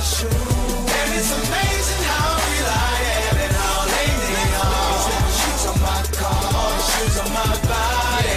shoes. And it's amazing how real I am and how lame they are. Shoes on my car, shoes on my body.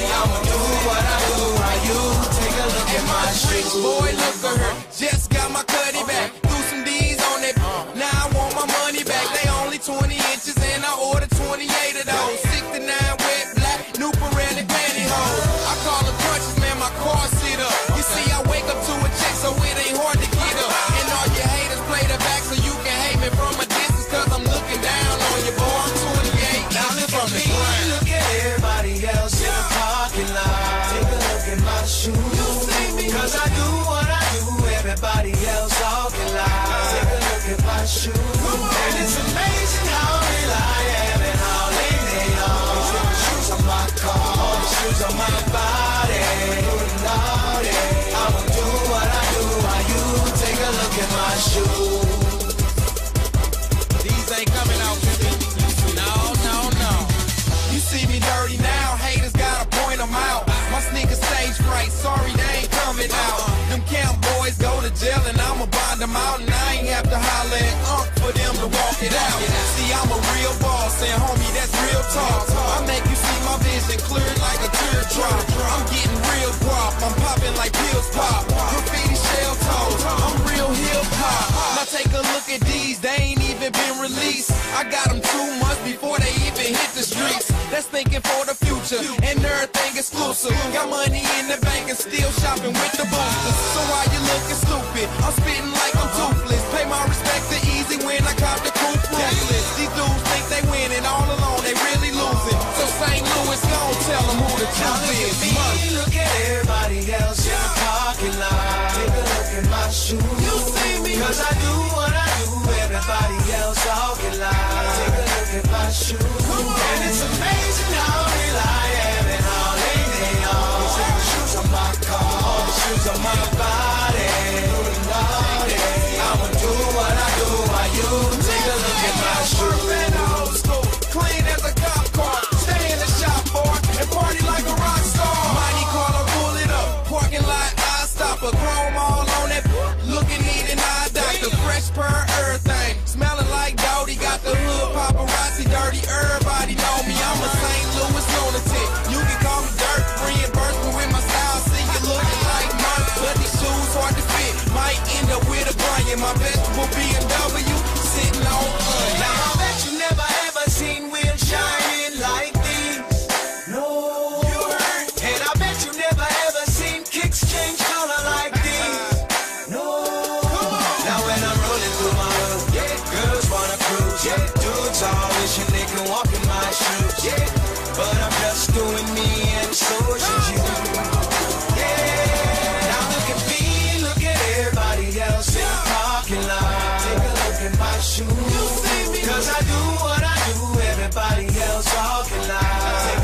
I'ma do what I do, how you take a look at my shoes. Boy, look at her, just got my cutty back. Threw some D's on it, now I want my money back. They only 20 inches and I ordered 28 of those. 69 wet black, new Pirelli pantyhose. I call them crunches, man, my car sit up. You see, I wake up to a check, so it ain't hard to get up. And all your haters play the back so you can hate me from a distance, cause I'm looking down on you, boy. I'm 28, now look from the ground. Look at everybody else in the parking lot. Take a look at my shoes. You see me, cause I do what I do. Everybody else talking loud. Take a look at my shoes. And it's amazing how real I am and how lame they are. Shoes on my car, shoes on my body. I'ma do what I do, while you take a look at my shoes. These ain't coming out to me. No. You see me dirty now, haters gotta point them out. My sneakers stage fright, sorry they ain't coming out. Them camp boys go to jail and I'ma bond them out. And I ain't have to holler at Unc for them to walk it out. See, I'm a real boss and homie, that's real talk. I make you see my vision clear like a teardrop. I'm getting real guap, I'm popping like pills pop. Graffiti shell toes, I'm real hip hop. Now take a look at these, they ain't even been released. I got them 2 months before they even hit the streets. That's thinking for the future and everything exclusive. Got money in the bank and still shopping with the boosters. So why you looking stupid? I'm spitting like I'm toothless. Pay my respect to Easy when I cop the coupe ruthless. These dudes think they winning, all alone they really losing. So St. Louis gon' tell them who the truth is. Look at everybody else in the parking lot. Take a look at my shoes. You see me, cause I do what I do. Everybody else talking loud. Take a look at my shoes. And it's amazing how real I am and how lame they are. Shoes on my car, shoes on my body. I'ma do what I do, while you take a look at my shoes. Old school, clean as a cop car. Stay in the shop, boy, and party like a rock star. Mighty Carlo, pull it up. Parking lot, I stop a chrome all on that. Looking neat and I doctor, fresh per everything. Smelling like Dodie, got the hood paparazzi dirty. Everybody know me, I'm a St. Louis lunatic. You can call me Dirt, reimbursement with my style. See you looking like Mark, but these shoes hard to fit. Might end up with a Bryant, my vegetable BMW sitting on onion. Now I bet you never ever seen wheels shining like these. No. You heard? And I bet you never ever seen kicks change color like these. No. Now when I'm rolling through my hood, girls wanna cruise, dudes all wishing they can walk in my shoes, but I'm just doing me and so should you. Now look at me, look at everybody else in the parking lot. Take a look at my shoes. Cause I do what I do, everybody else talking loud. Take